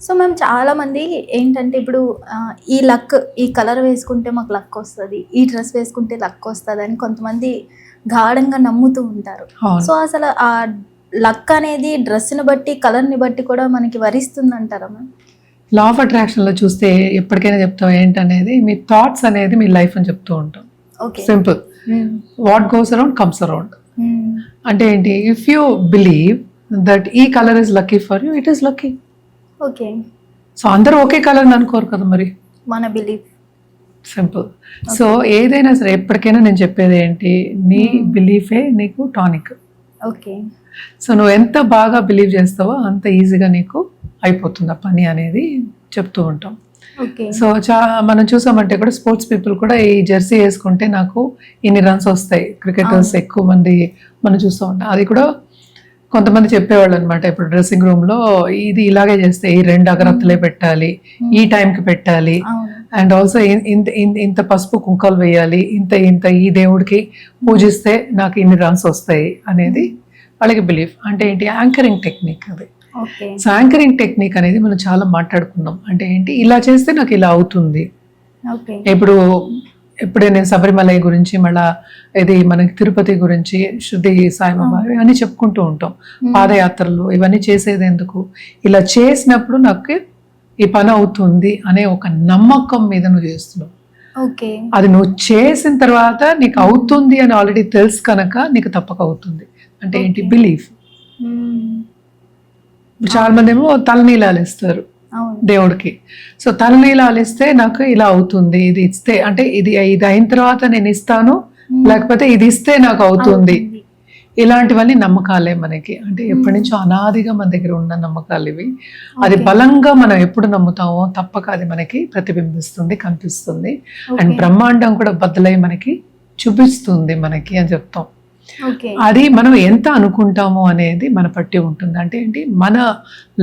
So మేము చాలామంది ఏంటంటే ఇప్పుడు ఈ లక్ ఈ కలర్ వేసుకుంటే మాకు లక్ వస్తది. ఈ డ్రెస్ వేసుకుంటే లక్ వస్తదని కొంతమంది గాఢంగా నమ్ముతూ ఉంటారు. అవును. సో అసలు ఆ లక్ అనేది డ్రెస్‌ని బట్టి, కలర్‌ని బట్టి కూడా మనకి వరిస్తుందంటారా మ్యామ్? లా ఆఫ్ అట్రాక్షన్‌లో చూస్తే ఎప్పటికైనా చెప్తాం ఏంటనేది మీ థాట్స్ అనేది మీ లైఫ్ అని చెప్తూ ఉంటాం. ఓకే. సింపుల్. హ్మ్. What goes around comes around. హ్మ్. అంటే ఏంటి, ఇఫ్ యూ బిలీవ్ దట్ ఈ colour is lucky for you, it is lucky. Okay. So అందరూ ఒకే కలర్ అనుకోరు కదా మరి. మన బిలీఫ్. సింపుల్. సో ఏదైనా సరే ఎప్పటికైనా నేను చెప్పేది ఏంటి, నీ బిలీఫే నీకు టానిక్. ఓకే. సో నువ్వు ఎంత బాగా బిలీవ్ చేస్తావో అంత ఈజీగా నీకు అయిపోతుంది ఆ పని అనేది చెప్తూ ఉంటాం. ఓకే. సో మనం చూసామంటే కూడా స్పోర్ట్స్ పీపుల్ కూడా ఈ జెర్సీ వేసుకుంటే నాకు ఇన్ని రన్స్ వస్తాయి, క్రికెటర్స్ ఎక్కువ మంది మనం చూస్తూ ఉంటాం. అది కూడా కొంతమంది చెప్పేవాళ్ళు అనమాట, ఇప్పుడు డ్రెస్సింగ్ రూమ్ లో ఇది ఇలాగే చేస్తే ఈ 2 అగరత్తులే పెట్టాలి, ఈ టైంకి పెట్టాలి, అవును. అండ్ ఆల్సో ఇంత పసుపు కుంకాలు వేయాలి, ఇంత ఇంత ఈ దేవుడికి పూజిస్తే నాకు ఇన్ని రన్స్ వస్తాయి అనేది వాళ్ళకి బిలీఫ్. అంటే ఏంటి, యాంకరింగ్ టెక్నిక్ అది. ఓకే. సో యాంకరింగ్ టెక్నిక్ అనేది మనం చాలా మాట్లాడుకున్నాం. అంటే ఏంటి, ఇలా చేస్తే నాకు ఇలా అవుతుంది. ఓకే. ఇప్పుడు ఇప్పుడే నేను శబరిమల గురించి, మళ్ళా ఇది మనకి తిరుపతి గురించి, శృతి సాయిబాబా ఇవన్నీ చెప్పుకుంటూ ఉంటాం. పాదయాత్రలు ఇవన్నీ చేసేది ఎందుకు, ఇలా చేసినప్పుడు నాకు ఈ పని అవుతుంది అనే ఒక నమ్మకం మీద నువ్వు చేస్తున్నావు. ఓకే. అది నువ్వు చేసిన తర్వాత నీకు అవుతుంది అని ఆల్రెడీ తెలుసు కనుక నీకు తప్పక అవుతుంది. అంటే ఏంటి, బిలీఫ్. చాలా మంది ఏమో తలనీలాలు ఇస్తారు దేవుడికి. సో తలనీలాలు ఇస్తే నాకు ఇలా అవుతుంది, ఇది ఇస్తే అంటే ఇది అయిన తర్వాత నేను ఇస్తాను, లేకపోతే ఇది ఇస్తే నాకు అవుతుంది. ఇలాంటివన్నీ నమ్మకాలే మనకి. అంటే ఎప్పటి నుంచో అనాదిగా మన దగ్గర ఉన్న నమ్మకాలు ఇవి. అది బలంగా మనం ఎప్పుడు నమ్ముతామో తప్పక అది మనకి ప్రతిబింబిస్తుంది, కనిపిస్తుంది. అండ్ బ్రహ్మాండం కూడా బద్దలై మనకి చూపిస్తుంది మనకి అని చెప్తాం. అది మనం ఎంత అనుకుంటామో అనేది మన పట్టి ఉంటుంది. అంటే ఏంటి, మన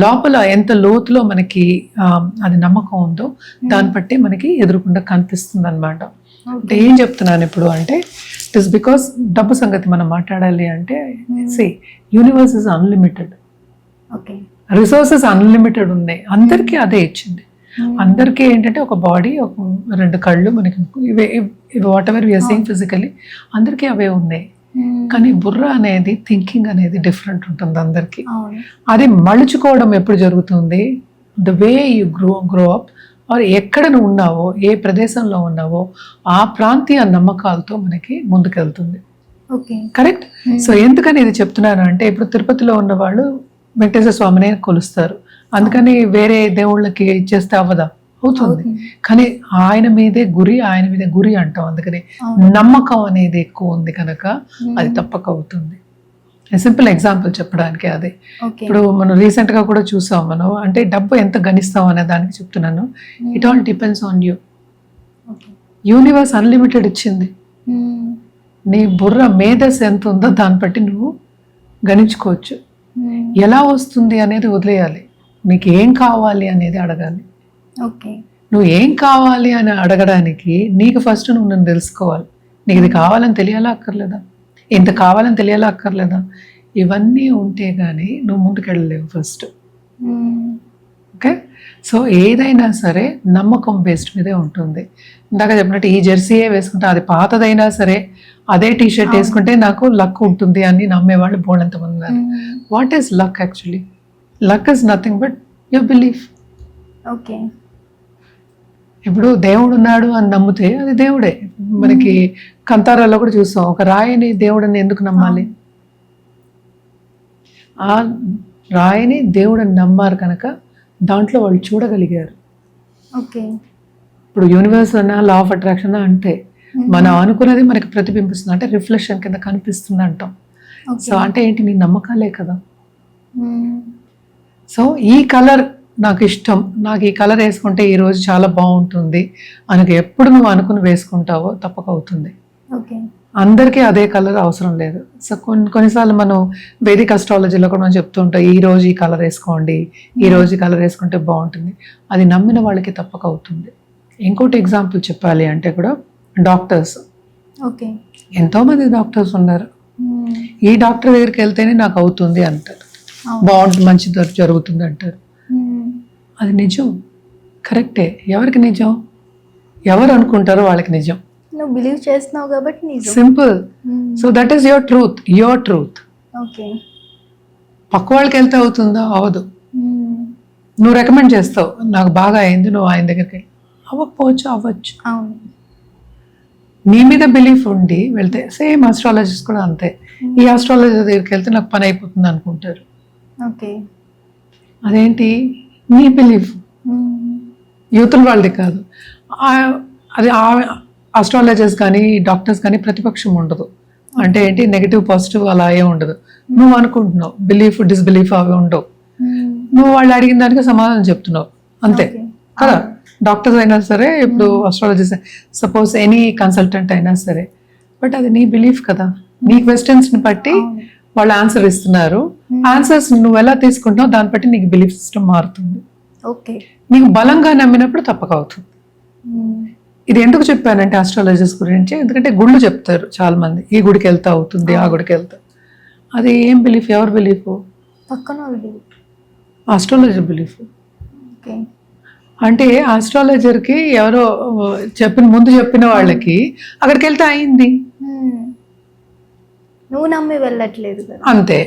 లోపల ఎంత లోతులో మనకి అది నమ్మకం ఉందో దాన్ని బట్టి మనకి ఎదురుకుండా కనిపిస్తుంది అనమాట. అంటే ఏం చెప్తున్నాను ఇప్పుడు అంటే, ఇట్ ఇస్ బికాస్ డబ్బు సంగతి మనం మాట్లాడాలి అంటే, universe is unlimited, resources unlimited ఉన్నాయి. అందరికీ అదే ఇచ్చింది. అందరికీ ఏంటంటే ఒక బాడీ, ఒక 2 కళ్ళు, మనకి ఇవే whatever we are seeing physically అందరికీ అవే ఉన్నాయి. కానీ బుర్ర అనేది, థింకింగ్ అనేది డిఫరెంట్ ఉంటుంది అందరికీ. అది మలుచుకోవడం ఎప్పుడు జరుగుతుంది, the way you grow up, or ఎక్కడ నువ్వు ఉన్నావో, ఏ ప్రదేశంలో ఉన్నావో ఆ ప్రాంతీయ నమ్మకాలతో మనకి ముందుకెళ్తుంది. కరెక్ట్. సో ఎందుకని ఇది చెప్తున్నాను అంటే, ఇప్పుడు తిరుపతిలో ఉన్న వాళ్ళు వెంకటేశ్వర స్వామిని కొలుస్తారు, అందుకని వేరే దేవుళ్ళకి ఇచ్చేస్తే అవ్వదా, అవుతుంది. కానీ ఆయన మీదే గురి అంటాం. అందుకని నమ్మకం అనేది ఎక్కువ ఉంది కనుక అది తప్పక అవుతుంది. సింపుల్ ఎగ్జాంపుల్ చెప్పడానికి అదే. ఇప్పుడు మనం రీసెంట్ గా కూడా చూసాం మనం, అంటే డబ్బు ఎంత గణిస్తాం అనే దానికి చెప్తున్నాను. It all depends on you. Universe unlimited ఇచ్చింది. నీ బుర్ర మేధస్సు ఎంత ఉందో దాన్ని బట్టి నువ్వు గణించుకోవచ్చు. ఎలా వస్తుంది అనేది వదిలేయాలి, నీకు ఏం కావాలి అనేది అడగాలి. నువ్వు ఏం కావాలి అని అడగడానికి నీకు ఫస్ట్ నువ్వు నన్ను తెలుసుకోవాలి. నీకు ఇది కావాలని తెలియాలా అక్కర్లేదా, ఇంత కావాలని తెలియాలా అక్కర్లేదా, ఇవన్నీ ఉంటే కానీ నువ్వు ముందుకెళ్ళలేవు ఫస్ట్. ఓకే. సో ఏదైనా సరే నమ్మకం బేస్డ్ మీదే ఉంటుంది. ఇందాక చెప్పినట్టు ఈ జెర్సీయే వేసుకుంటే, అది పాతదైనా సరే అదే టీషర్ట్ వేసుకుంటే నాకు లక్ ఉంటుంది అని నమ్మేవాళ్ళు బోల్డంతమంది ఉన్నారు. What is luck actually? Luck is nothing but your belief. Okay. ఇప్పుడు దేవుడు ఉన్నాడు అని నమ్మితే అది దేవుడే. మనకి కంతారాల్లో కూడా చూస్తాం, ఒక రాయిని దేవుడని ఎందుకు నమ్మాలి, ఆ రాయిని దేవుడని నమ్మారు కనుక దాంట్లో వాళ్ళు చూడగలిగారు. ఇప్పుడు యూనివర్స్ అన్నా, లా ఆఫ్ అట్రాక్షన్ అంటే మనం అనుకున్నది మనకి ప్రతిబింబిస్తుంది, అంటే రిఫ్లెక్షన్ కింద కనిపిస్తుంది అంటాం. సో అంటే ఏంటి, నీ నమ్మకాలే కదా. సో ఈ కలర్ నాకు ఇష్టం, నాకు ఈ కలర్ వేసుకుంటే ఈ రోజు చాలా బాగుంటుంది అని ఎప్పుడు నువ్వు అనుకుని వేసుకుంటావో తప్పక అవుతుంది. అందరికీ అదే కలర్ అవసరం లేదు. సో కొన్నిసార్లు మనం వేదిక అస్ట్రాలజీలో కూడా మనం చెప్తూ ఉంటాం, ఈ రోజు ఈ కలర్ వేసుకోండి, ఈ రోజు ఈ కలర్ వేసుకుంటే బాగుంటుంది. అది నమ్మిన వాళ్ళకి తప్పక అవుతుంది. ఇంకోటి ఎగ్జాంపుల్ చెప్పాలి అంటే కూడా, డాక్టర్స్, ఎంతోమంది డాక్టర్స్ ఉన్నారు. ఈ డాక్టర్ దగ్గరికి వెళ్తేనే నాకు అవుతుంది అంటారు, బాగుంటుంది, మంచి జరుగుతుంది అంటారు. అది నిజం, కరెక్టే. ఎవరికి నిజం? ఎవరు అనుకుంటారో వాళ్ళకి నిజం. నువ్వు బిలీవ్ చేస్తున్నావు కాబట్టి నిజం. Simple. So that is your truth, your truth. Okay. పక్క వాళ్ళకి వెళ్తే అవుతుందా? అవదు. నువ్వు రికమెండ్ చేస్తావు, నాకు బాగా అయింది, నువ్వు ఆయన దగ్గరికి అవ్వకపోవచ్చు, అవ్వచ్చు. అవును. నీ మీద బిలీఫ్ ఉండి వెళ్తే సేమ్ ఆస్ట్రాలజిస్ట్ కూడా అంతే. ఈ ఆస్ట్రాలజీ దగ్గరికి వెళ్తే నాకు పని అయిపోతుంది అనుకుంటారు. ఓకే. అదేంటి? నీ బిలీఫ్, యూతుల వాళ్ళది కాదు. అది ఆస్ట్రాలజర్స్ కానీ డాక్టర్స్ కానీ ప్రతిపక్షం ఉండదు. అంటే ఏంటి, నెగిటివ్ పాజిటివ్ అలా ఏ ఉండదు. నువ్వు అనుకుంటున్నావు, బిలీఫ్ డిస్బిలీఫ్ అవి ఉండవు. నువ్వు వాళ్ళు అడిగిన దానికి సమాధానం చెప్తున్నావు అంతే కదా. డాక్టర్స్ అయినా సరే, ఇప్పుడు ఆస్ట్రాలజిస్ట్, సపోజ్ ఎనీ కన్సల్టెంట్ అయినా సరే, బట్ అది నీ బిలీఫ్ కదా. నీ క్వశ్చన్స్ని బట్టి వాళ్ళు ఆన్సర్ ఇస్తున్నారు. ఆన్సర్స్ నువ్వు ఎలా తీసుకుంటున్నావు దాన్ని బట్టి నీకు బిలీఫ్ సిస్టమ్ మారుతుంది. ఓకే. నీకు బలంగా నమ్మినప్పుడు తప్పక అవుతుంది. ఇది ఎందుకు చెప్పానంటే ఆస్ట్రాలజర్స్ గురించి, ఎందుకంటే గుళ్ళు చెప్తారు చాలా మంది, ఈ గుడికి వెళ్తా అవుతుంది, ఆ గుడికి వెళ్తా. అది ఏం బిలీఫ్? ఎవరు బిలీఫ్? పక్కన ఆస్ట్రాలజర్ బిలీఫ్. ఓకే. అంటే ఆస్ట్రాలజర్కి ఎవరో ముందు చెప్పిన వాళ్ళకి అక్కడికి వెళ్తే అయింది, నువ్వు నమ్మి వెళ్ళట్లేదు కదా. అంతే.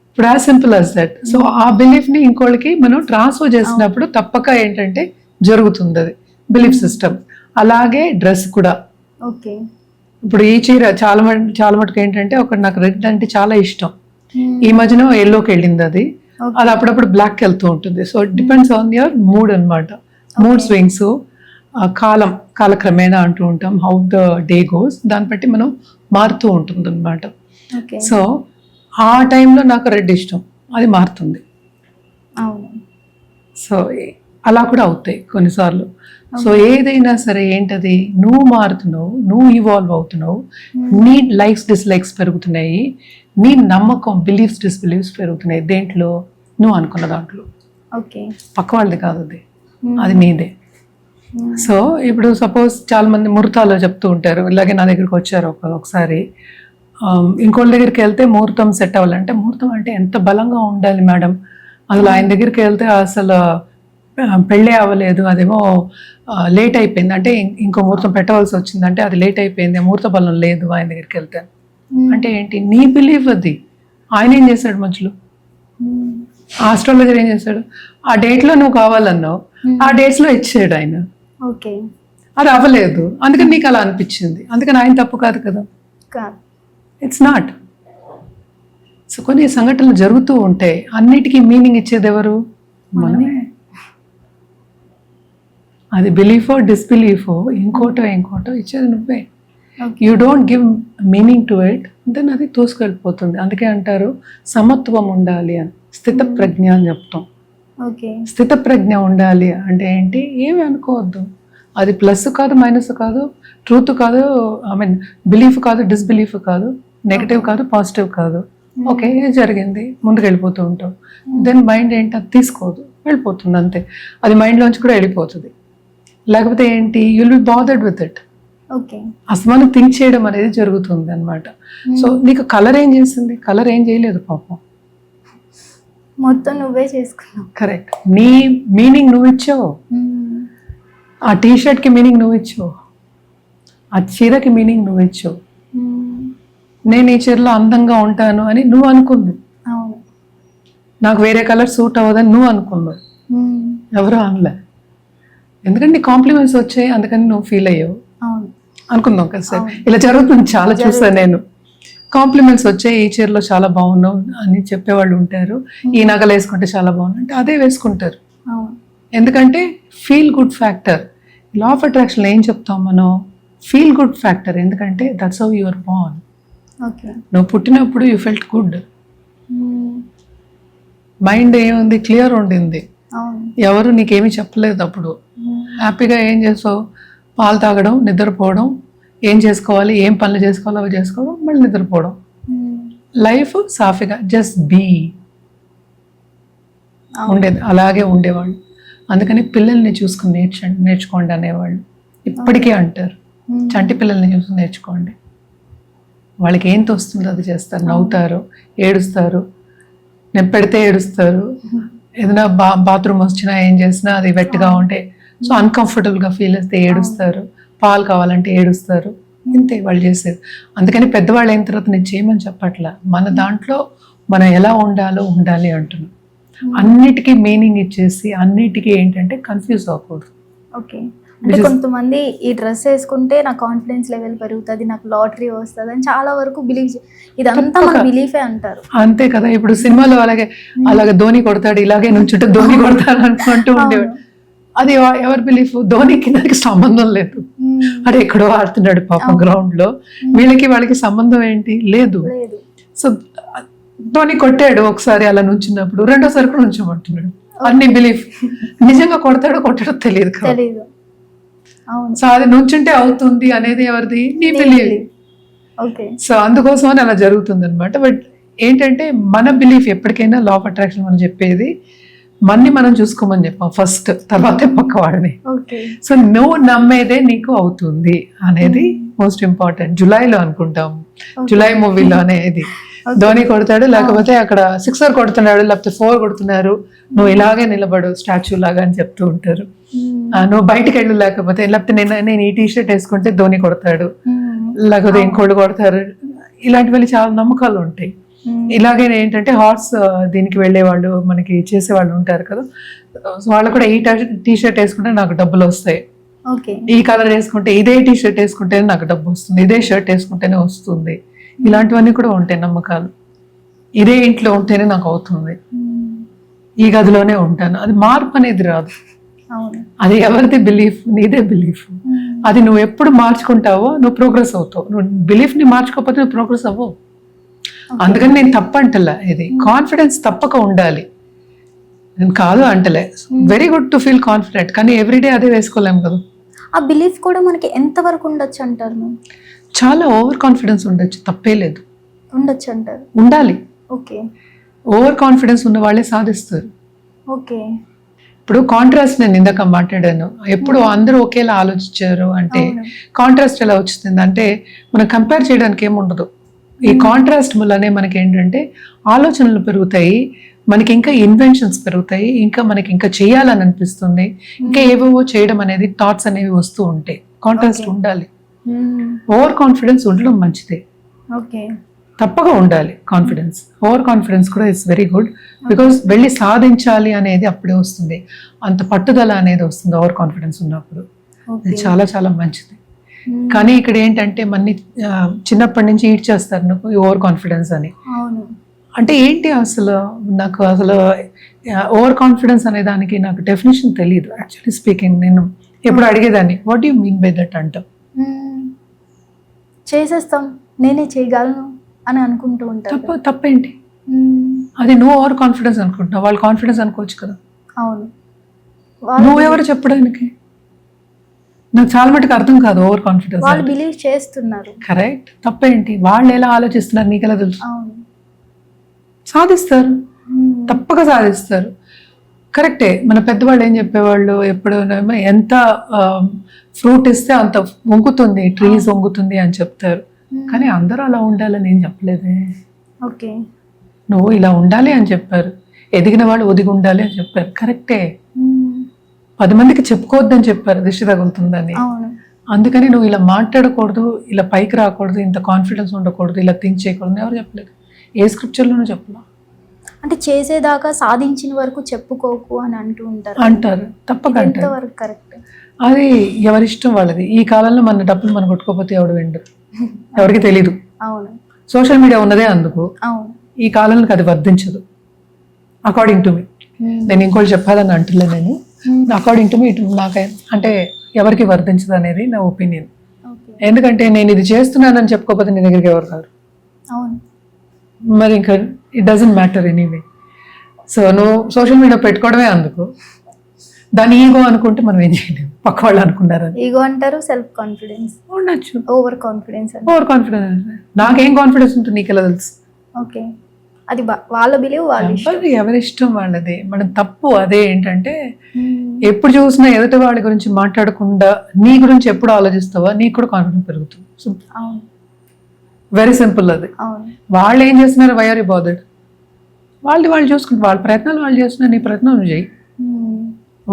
ఇప్పుడు as simple as that. So ఆ బిలీఫ్ని ఇంకోళ్ళకి మనం ట్రాన్స్ఫర్ చేసినప్పుడు తప్పక ఏంటంటే జరుగుతుంది అది బిలీఫ్ సిస్టమ్. అలాగే డ్రెస్ కూడా. ఓకే. ఇప్పుడు ఈ చీర చాలా మటుకు ఏంటంటే, ఒకటి నాకు రెడ్ అంటే చాలా ఇష్టం, ఈ మధ్యన ఎల్లోకి వెళ్ళింది అది అప్పుడప్పుడు బ్లాక్కి వెళ్తూ ఉంటుంది. So it depends on your mood అనమాట. మూడ్ స్వింగ్స్, కాలక్రమేణా అంటూ ఉంటాం, హౌ ద డే గోస్, దాన్ని బట్టి మనం మారుతూ ఉంటుంది అనమాట. సో ఆ టైంలో నాకు రెడ్ ఇష్టం, అది మారుతుంది. సో అలా కూడా అవుతాయి కొన్నిసార్లు. సో ఏదైనా సరే ఏంటది, నువ్వు మారుతున్నావు, నువ్వు ఇవాల్వ్ అవుతున్నావు, నీ లైక్స్ డిస్లైక్స్ పెరుగుతున్నాయి, నీ నమ్మకం బిలీఫ్స్ డిస్బిలీఫ్స్ పెరుగుతున్నాయి. దేంట్లో? నువ్వు అనుకున్న దాంట్లో. ఓకే. పక్క వాళ్ళది కాదు అది, అది నీదే. సో ఇప్పుడు సపోజ్ చాలా మంది ముహూర్తాలు చెప్తూ ఉంటారు. ఇలాగే నా దగ్గరికి వచ్చారు ఒకసారి, ఇంకోళ్ళ దగ్గరికి వెళ్తే ముహూర్తం సెట్ అవ్వాలంటే, ముహూర్తం అంటే ఎంత బలంగా ఉండాలి మేడం, అసలు ఆయన దగ్గరికి వెళ్తే అసలు పెళ్ళే అవ్వలేదు, అదేమో లేట్ అయిపోయింది, అంటే ఇంకో ముహూర్తం పెట్టవలసి వచ్చింది, అంటే అది లేట్ అయిపోయింది, ముహూర్త బలం లేదు ఆయన దగ్గరికి వెళ్తే. అంటే ఏంటి? నీ బిలీఫ్ అది. ఆయన ఏం చేశాడు మధ్యలో? ఆస్ట్రాలజర్ ఏం చేశాడు? ఆ డేట్లో నువ్వు కావాలన్నావు, ఆ డేట్స్లో ఇచ్చాడు ఆయన. ఓకే. అది అవ్వలేదు, అందుకని నీకు అలా అనిపించింది, అందుకని ఆయన తప్పు కాదు కదా. It's not. సో కొన్ని సంఘటనలు జరుగుతూ ఉంటాయి, అన్నిటికీ మీనింగ్ ఇచ్చేది ఎవరు? మనమే. అది బిలీఫో డిస్బిలీఫో ఇంకోటో ఇచ్చేది నువ్వే. You don't give meaning to it, then అది తోసుకెళ్ళిపోతుంది. అందుకే అంటారు సమత్వం ఉండాలి అని, స్థిత ప్రజ్ఞ అని చెప్తాం. స్థిత ప్రజ్ఞ ఉండాలి అంటే ఏంటి? ఏమి అనుకోవద్దు, అది ప్లస్ కాదు, మైనస్ కాదు, ట్రూత్ కాదు, బిలీఫ్ కాదు, డిస్బిలీఫ్ కాదు, నెగిటివ్ కాదు, పాజిటివ్ కాదు. ఓకే, జరిగింది, ముందుకు వెళ్ళిపోతూ ఉంటాం. దెన్ మైండ్ ఏంటి, అది తీసుకోదు, వెళ్ళిపోతుంది అంతే. అది మైండ్లోంచి కూడా వెళ్ళిపోతుంది. లేకపోతే ఏంటి, you'll be bothered with it. అసలు థింక్ చేయడం అనేది జరుగుతుంది అనమాట. సో నీకు కలర్ ఏం చేసింది? కలర్ ఏం చేయలేదు పాపం, మొత్తం నువ్వే చేసుకున్నావు. కరెక్ట్. నీ మీనింగ్ నువ్వు ఇచ్చావు, ఆ టీషర్ట్కి మీనింగ్ నువ్వు ఇచ్చావు, ఆ చీరకి మీనింగ్ నువ్వు ఇచ్చావు. నేను ఈ చీరలో అందంగా ఉంటాను అని నువ్వు అనుకున్నావు, నాకు వేరే కలర్ సూట్ అవ్వదని నువ్వు అనుకున్నావు, ఎవరో అనలే. ఎందుకంటే నీ కాంప్లిమెంట్స్ వచ్చాయి, అందుకని నువ్వు ఫీల్ అయ్యావు అనుకుందాం కదా సార్. ఇలా జరుగుతుంది, చాలా చూసాను నేను. కాంప్లిమెంట్స్ వచ్చాయి, ఈ చీరలో చాలా బాగున్నావు అని చెప్పేవాళ్ళు ఉంటారు, ఈ నగలు వేసుకుంటే చాలా బాగున్నావు అంటే అదే వేసుకుంటారు. ఎందుకంటే feel good factor. Law of attraction ఏం చెప్తాం మనం? Feel good factor. ఎందుకంటే that's how you are born. నువ్వు పుట్టినప్పుడు యూ ఫెల్ట్ గుడ్, మైండ్ ఏముంది, క్లియర్ ఉండింది, ఎవరు నీకేమీ చెప్పలేదు. అప్పుడు హ్యాపీగా ఏం చేస్తావు? పాలు తాగడం, నిద్రపోవడం, ఏం చేసుకోవాలి, ఏం పనులు చేసుకోవాలో అవి చేసుకోవడం, మళ్ళీ నిద్రపోవడం. లైఫ్ సాఫీగా జస్ట్ బీ ఉండేది, అలాగే ఉండేవాళ్ళు. అందుకని పిల్లల్ని చూసుకుని నేర్చుకోండి అనేవాళ్ళు ఇప్పటికీ అంటారు. చంటి పిల్లల్ని చూసుకుని నేర్చుకోండి, వాళ్ళకి ఏం తోస్తుందో అది చేస్తారు, నవ్వుతారు, ఏడుస్తారు, నేను పెడితే ఏడుస్తారు, ఏదైనా బాత్రూమ్ వచ్చినా ఏం చేసినా అది వెట్గా ఉంటే సో అన్కంఫర్టబుల్ గా ఫీల్ అయితే ఏడుస్తారు, పాలు కావాలంటే ఏడుస్తారు, ఇంతే వాళ్ళు చేసేది. అందుకని పెద్దవాళ్ళు అయిన తర్వాత నేను చేయమని చెప్పట్లా, మన దాంట్లో మనం ఎలా ఉండాలి అంటున్నాం. అన్నిటికీ మీనింగ్ ఇచ్చేసి అన్నిటికీ ఏంటంటే కన్ఫ్యూజ్ అవ్వకూడదు. ఓకే, అంటే కొంతమంది ఈ డ్రెస్ వేసుకుంటే నా కాన్ఫిడెన్స్ లెవెల్ పెరుగుతుంది, నాకు లాటరీ వస్తుంది అని చాలా వరకు బిలీవ్, ఇదంతా మన బిలీఫే అంటారు. అంతే కదా, ఇప్పుడు సినిమాలో అలాగే ధోని కొడతాడు, ఇలాగే నుంచుంటే ధోని కొడతాడు అనుకుంటూ ఉండేవాడు. అది ఎవరి బిలీఫ్? ధోనికి దానికి సంబంధం లేదు. అరే ఎక్కడో ఆడుతున్నాడు పాపం గ్రౌండ్ లో, వీళ్ళకి వాళ్ళకి సంబంధం ఏంటి? లేదు. సో ధోని కొట్టాడు ఒకసారి అలా నుంచున్నప్పుడు, రెండోసారి కూడా నుంచోమంటున్నాడు, అన్ని బిలీఫ్. నిజంగా కొడతాడో తెలియదు కదా. సో అది నుంచుంటే అవుతుంది అనేది ఎవరిది? నీ బిలీఫ్. సో అందుకోసం అని అలా జరుగుతుంది అనమాట. బట్ ఏంటంటే మన బిలీఫ్ ఎప్పటికైనా లా ఆఫ్ అట్రాక్షన్ మనం చెప్పేది మన్ని మనం చూసుకోమని చెప్పాం ఫస్ట్, తర్వాత పక్క వాడిని. సో నువ్వు నమ్మేదే నీకు అవుతుంది అనేది మోస్ట్ ఇంపార్టెంట్. జులైలో అనుకుంటాం, జులై మూవీలోనే ఇది ధోని కొడతాడు, లేకపోతే అక్కడ 6 కొడుతున్నాడు, లేకపోతే 4 కొడుతున్నారు, నువ్వు ఇలాగే నిలబడు స్టాచ్యూ లాగా అని చెప్తూ ఉంటారు. నువ్వు బయటకు వెళ్ళు, లేకపోతే నేను ఈ టీషర్ట్ వేసుకుంటే ధోని కొడతాడు, లేకపోతే ఇంకోళ్ళు కొడతారు. ఇలాంటివి చాలా నమ్మకాలు ఉంటాయి. ఇలాగే ఏంటంటే హార్స్ దీనికి వెళ్ళే వాళ్ళు, మనకి చేసే వాళ్ళు ఉంటారు కదా, వాళ్ళు కూడా ఈ టీషర్ట్ వేసుకుంటే నాకు డబ్బులు వస్తాయి, ఈ కలర్ వేసుకుంటే, ఇదే టీషర్ట్ వేసుకుంటేనే నాకు డబ్బు వస్తుంది, ఇదే షర్ట్ వేసుకుంటేనే వస్తుంది. ఇలాంటివన్నీ కూడా ఉంటాయి నమ్మకాలు. ఇదే ఇంట్లో ఉంటేనే నాకు అవుతుంది, ఈ గదిలోనే ఉంటాను, అది మార్పు అనేది రాదు. అది ఎవరిది బిలీఫ్? నీదే బిలీఫ్. అది నువ్వు ఎప్పుడు మార్చుకుంటావో నువ్వు ప్రోగ్రెస్ అవుతావు. నువ్వు బిలీఫ్ ని మార్చుకోకపోతే నువ్వు ప్రోగ్రెస్ అవ్వవు. అందుకని నేను తప్పంటలే, ఇది కాన్ఫిడెన్స్ తప్పక ఉండాలి, నేను కాదు అంటలే. Very good to feel confident, కానీ ఎవ్రీడే అదే వేసుకోలేము కదా. ఆ బిలీఫ్ కూడా మనకి ఎంత వరకు ఉండొచ్చు అంటారు? చాలా ఓవర్ కాన్ఫిడెన్స్ ఉండొచ్చు, తప్పే లేదు, ఉండొచ్చు అంటారు. ఉండాలి. ఓకే, ఓవర్ కాన్ఫిడెన్స్ ఉన్న వాళ్ళే సాధిస్తారు. ఓకే, ఇప్పుడు కాంట్రాస్ట్ నేను ఇందాక మాట్లాడాను, ఎప్పుడు అందరూ ఒకేలా ఆలోచించారు అంటే కాంట్రాస్ట్ ఎలా వచ్చింది అంటే మనం కంపేర్ చేయడానికి ఏముండదు. ఈ కాంట్రాస్ట్ వల్లనే మనకి ఏంటంటే ఆలోచనలు పెరుగుతాయి, మనకి ఇంకా ఇన్వెన్షన్స్ పెరుగుతాయి, ఇంకా మనకి ఇంకా చేయాలని అనిపిస్తుంది, ఇంకా ఏవేవో చేయడం అనేది థాట్స్ అనేవి వస్తూ ఉంటాయి. కాంట్రాస్ట్ ఉండాలి. ఓవర్ కాన్ఫిడెన్స్ ఉండడం మంచిదే, తప్పగా ఉండాలి కాన్ఫిడెన్స్. ఓవర్ కాన్ఫిడెన్స్ కూడా ఇట్స్ వెరీ గుడ్, బికాస్ వెళ్ళి సాధించాలి అనేది అప్పుడే వస్తుంది, అంత పట్టుదల అనేది వస్తుంది ఓవర్ కాన్ఫిడెన్స్ ఉన్నప్పుడు. చాలా చాలా మంచిది. కానీ ఇక్కడ ఏంటంటే మన్ని చిన్నప్పటి నుంచి ఈడ్ చేస్తారు నాకు ఓవర్ కాన్ఫిడెన్స్ అని. అంటే ఏంటి అసలు? నాకు అసలు ఓవర్ కాన్ఫిడెన్స్ అనే దానికి నాకు డెఫినేషన్ తెలియదు యాక్చువల్లీ స్పీకింగ్. నేను ఎప్పుడు అడిగేదాన్ని, what you mean by that అంట. చేసేస్తాం, నేనే చేయగలను అని అనుకుంటూ ఉంటారు. తప్పేంటి? అది నువ్వు ఓవర్ కాన్ఫిడెన్స్ అనుకుంటున్నావు, వాళ్ళు కాన్ఫిడెన్స్ అనుకోవచ్చు కదా. అవును, నువ్వెవరు చెప్పడానికి? నాకు చాలా మటుకు అర్థం కాదు ఓవర్ కాన్ఫిడెన్స్. వాళ్ళు బిలీవ్ చేస్తున్నారు, కరెక్ట్. తప్పేంటి? వాళ్ళు ఎలా ఆలోచిస్తున్నారు నీకెలా తెలుసు? సాధిస్తారు, తప్పక సాధిస్తారు. కరెక్టే. మన పెద్దవాళ్ళు ఏం చెప్పేవాళ్ళు ఎప్పుడు, ఎంత ఫ్రూట్ ఇస్తే అంత వంగుతుంది, ట్రీస్ వంగుతుంది అని చెప్తారు. కానీ అందరూ అలా ఉండాలని ఏం చెప్పలేదే. ఓకే, నువ్వు ఇలా ఉండాలి అని చెప్పారు, ఎదిగిన వాళ్ళు ఒదిగి ఉండాలి అని చెప్పారు. కరెక్టే. 10 మందికి చెప్పుకోవద్దని చెప్పారు, దిష్టి తగులుతుందని. అందుకని నువ్వు ఇలా మాట్లాడకూడదు, ఇలా పైకి రాకూడదు, ఇంత కాన్ఫిడెన్స్ ఉండకూడదు, ఇలా థింక్ చేయకూడదు ఎవరు చెప్పలేదు. ఏ స్క్రిప్చర్లోనూ చెప్పలా. అంటే చేసేదాకా సాధించిన వరకు చెప్పుకోకు అని అంటారు. తప్పక అంటారు. కరెక్ట్. అది ఎవరిష్టం వాళ్ళది. ఈ కాలంలో మన డబ్బులు మనం కొట్టుకోకపోతే ఎవడు విండు, ఎవరికి తెలీదు. అవును, సోషల్ మీడియా ఉన్నదే అందుకు. ఈ కాలంలో అది వర్ధించదు అకార్డింగ్ టు మీ. నేను ఇంకోటి చెప్పాలని అంటున్నా, నేను అకార్డింగ్ టు మీ నాకు అంటే ఎవరికి వర్ధించదు అనేది నా ఒపీనియన్. ఎందుకంటే నేను ఇది చేస్తున్నానని చెప్పుకోకపోతే నీ దగ్గరికి ఎవరు కాదు. మరి ఇంకా it doesn't matter anyway. So నువ్వు సోషల్ మీడియా పెట్టుకోవడమే అందుకు. దాని ఈగో అనుకుంటే మనం ఏం చేయలేము, పక్క వాళ్ళు అనుకుంటారని. ఈగో అంటారు, సెల్ఫ్ కాన్ఫిడెన్స్ ఉండొచ్చు, ఓవర్ కాన్ఫిడెన్స్. నాకేం కాన్ఫిడెన్స్ ఉంటుంది నీకెలా తెలుసు? ఓకే, అది వాళ్ళ బిలీవ్, ఎవరిష్టం వాళ్ళది. మన తప్పు అదే ఏంటంటే ఎప్పుడు చూసినా ఎదుటి వాళ్ళ గురించి మాట్లాడకుండా నీ గురించి ఎప్పుడు ఆలోచిస్తావా నీకు కూడా కాన్ఫిడెన్స్ పెరుగుతుంది. వెరీ సింపుల్ అది. వాళ్ళు ఏం చేస్తున్నారు, వై ఆర్ యు బాదర్డ్? వాళ్ళు చూసుకుంటారు, వాళ్ళ ప్రయత్నాలు వాళ్ళు చేస్తున్నారు, నీ ప్రయత్నం నువ్వు చేయి. మ్మ్.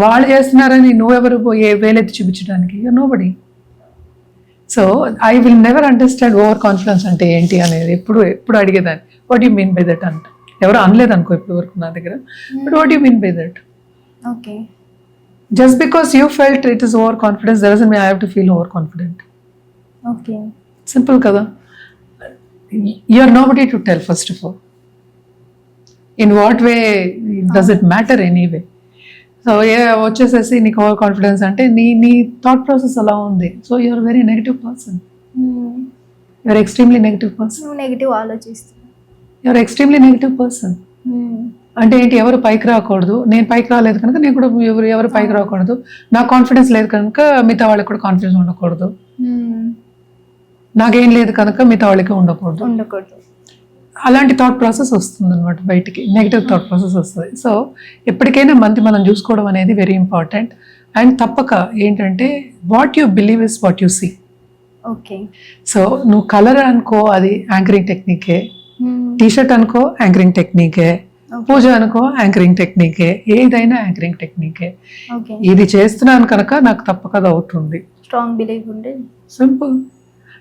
వాళ్ళు చేస్తున్నారని నువ్వెవరు పోయి వేలెత్తి చూపించడానికి nobody. So I will never understand over confidence అంటే ఏంటి అనేది ఎప్పుడు అడిగేదాన్ని. What you mean by that అంట. ఎవరు అనలేదు అనుకో ఇప్పుడు వరకు నా దగ్గర, but what you mean by that? Okay. Just because you felt it is over confidence doesn't mean I have to feel over confident. Okay. Simple కదా. You are nobody to tell first of all. In what way does it matter anyway? So వచ్చేసేసి నీకు over confidence అంటే నీ thought process అలా ఉంది. So you are very negative person. You are extremely negative person. నువ్వు negative ఆలోచిస్తున్నావు. You are extremely negative person. అంటే ఏంటి? ఎవరు పైకి రాకూడదు, నేను పైకి రాలేదు కనుక నేను కూడా ఎవరు పైకి రాకూడదు, నాకు కాన్ఫిడెన్స్ లేదు కనుక మిగతా వాళ్ళకి కూడా కాన్ఫిడెన్స్ ఉండకూడదు, నాకేం లేదు కనుక మిగతా వాళ్ళకి ఉండకూడదు. అలాంటి థాట్ ప్రాసెస్ వస్తుంది అనమాట బయటికి, నెగిటివ్ థాట్ ప్రాసెస్ వస్తుంది. సో ఎప్పటికైనా మనం చూసుకోవడం అనేది వెరీ ఇంపార్టెంట్. అండ్ తప్పక ఏంటంటే what you believe is what you see. Okay. So నువ్వు కలర్ అనుకో, అది యాంకరింగ్ టెక్నికే. టీషర్ట్ అనుకో, యాంకరింగ్ టెక్నికే. పూజ అనుకో, యాంకరింగ్ టెక్నికే. ఏదైనా యాంకరింగ్ టెక్నికే. ఇది చేస్తున్నాను కనుక నాకు తప్పక అవుతుంది. స్ట్రాంగ్ బిలీవ్ ఉండే. సింపుల్.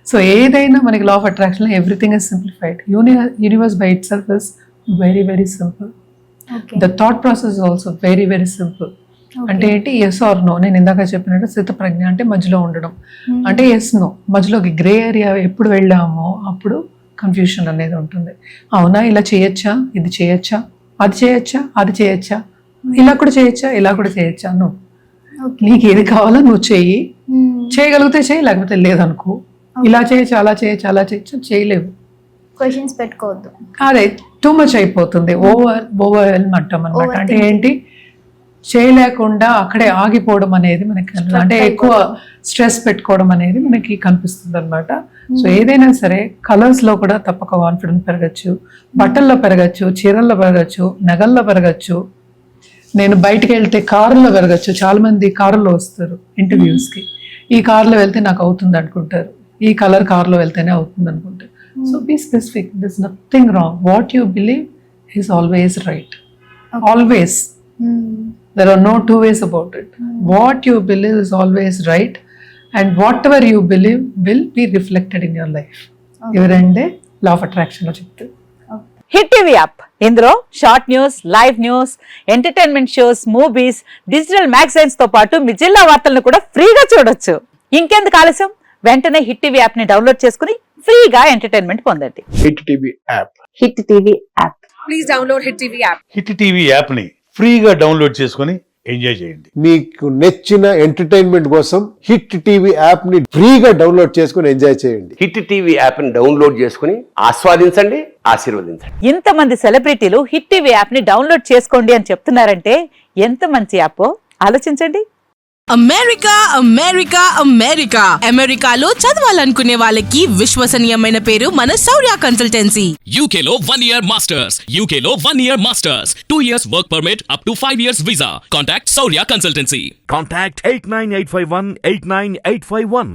సో ఏదైనా మనకి law of attraction everything is simplified. Universe by itself is very very simple. The thought process is also very very simple. అంటే ఏంటి? Yes or no. నేను ఇందాక చెప్పినట్టు స్థితప్రజ్ఞ అంటే మధ్యలో ఉండడం, అంటే ఎస్ నో. మధ్యలోకి గ్రే ఏరియా ఎప్పుడు వెళ్ళామో అప్పుడు కన్ఫ్యూషన్ అనేది ఉంటుంది. అవునా, ఇలా చేయొచ్చా, ఇది చేయొచ్చా, అది చేయొచ్చా, అది చేయొచ్చా, ఇలా కూడా చేయొచ్చా, ఇలా కూడా చేయొచ్చా? నువ్వు నీకు ఏది కావాలో నువ్వు చెయ్యి. చేయగలిగితే చెయ్యి, లేకపోతే లేదనుకో. ఇలా చేయొచ్చు, అలా చేయొచ్చు, అలా చేయొచ్చు, చేయలేవు. క్వశ్చన్స్ పెట్టుకోవద్దు. అదే టూ మచ్ అయిపోతుంది. ఓవర్ అంటాం అనమాట. అంటే ఏంటి? చేయలేకుండా అక్కడే ఆగిపోవడం అనేది మనకి, అంటే ఎక్కువ స్ట్రెస్ పెట్టుకోవడం అనేది మనకి కనిపిస్తుంది అనమాట. సో ఏదైనా సరే కలర్స్ లో కూడా తప్పక కాన్ఫిడెన్స్ పెరగచ్చు, బట్టల్లో పెరగచ్చు, చీరల్లో పెరగచ్చు, నగల్లో పెరగచ్చు. నేను బయటికి వెళ్తే కారులో పెరగచ్చు. చాలా మంది కారులో వస్తారు ఇంటర్వ్యూస్ కి. ఈ కారులో వెళ్తే నాకు అవుతుంది అనుకుంటారు, ఈ కలర్ కారులో వెళ్తేనే అవుతుంది అనుకుంటారు. So be specific. This nothing wrong. What you believe is always right. Always. There are no two ways about it. What you believe is always right, and whatever you believe will be reflected in your life. Ivarande law of attraction lo cheptu. Hit TV app, ఇందులో short news, live news, entertainment shows, movies, digital magazines తో పాటు మీ జిల్లా వార్తలను కూడా ఫ్రీగా చూడొచ్చు. ఇంకెందుకు ఆలస్యం? వెంటనే హిట్ టీవీ యాప్ ని డౌన్లోడ్ చేసుకుని ఫ్రీగా ఎంటర్టైన్మెంట్ పొందండి. Hit TV app. Hit TV app. Please download hit TV app. Hit TV app ని ఫ్రీగా డౌన్లోడ్ చేసుకొని ఎంజాయ్ చేయండి. మీకు నచ్చిన ఎంటర్టైన్మెంట్ కోసం హిట్ టీవీ యాప్ ని ఫ్రీగా డౌన్లోడ్ చేసుకొని ఎంజాయ్ చేయండి. హిట్ టీవీ యాప్ ని డౌన్లోడ్ చేసుకుని ఆస్వాదించండి, ఆశీర్వదించండి. ఇంతమంది సెలబ్రిటీలు హిట్ టీవీ యాప్ ని డౌన్లోడ్ చేసుకోండి అని చెప్తున్నారంటే ఎంత మంచి యాప్ ఆలోచించండి. అమెరికా అమెరికా అమెరికా అమెరికాలో చదవాలనుకునే వాళ్ళకి విశ్వసనీయమైన పేరు మన శౌర్య కన్సల్టెన్సీ. UK లో 1 year masters. UK లో 1 year masters. 2 years work permit up to 5 years visa. Contact Saurya Consultancy. Contact 89851 89851.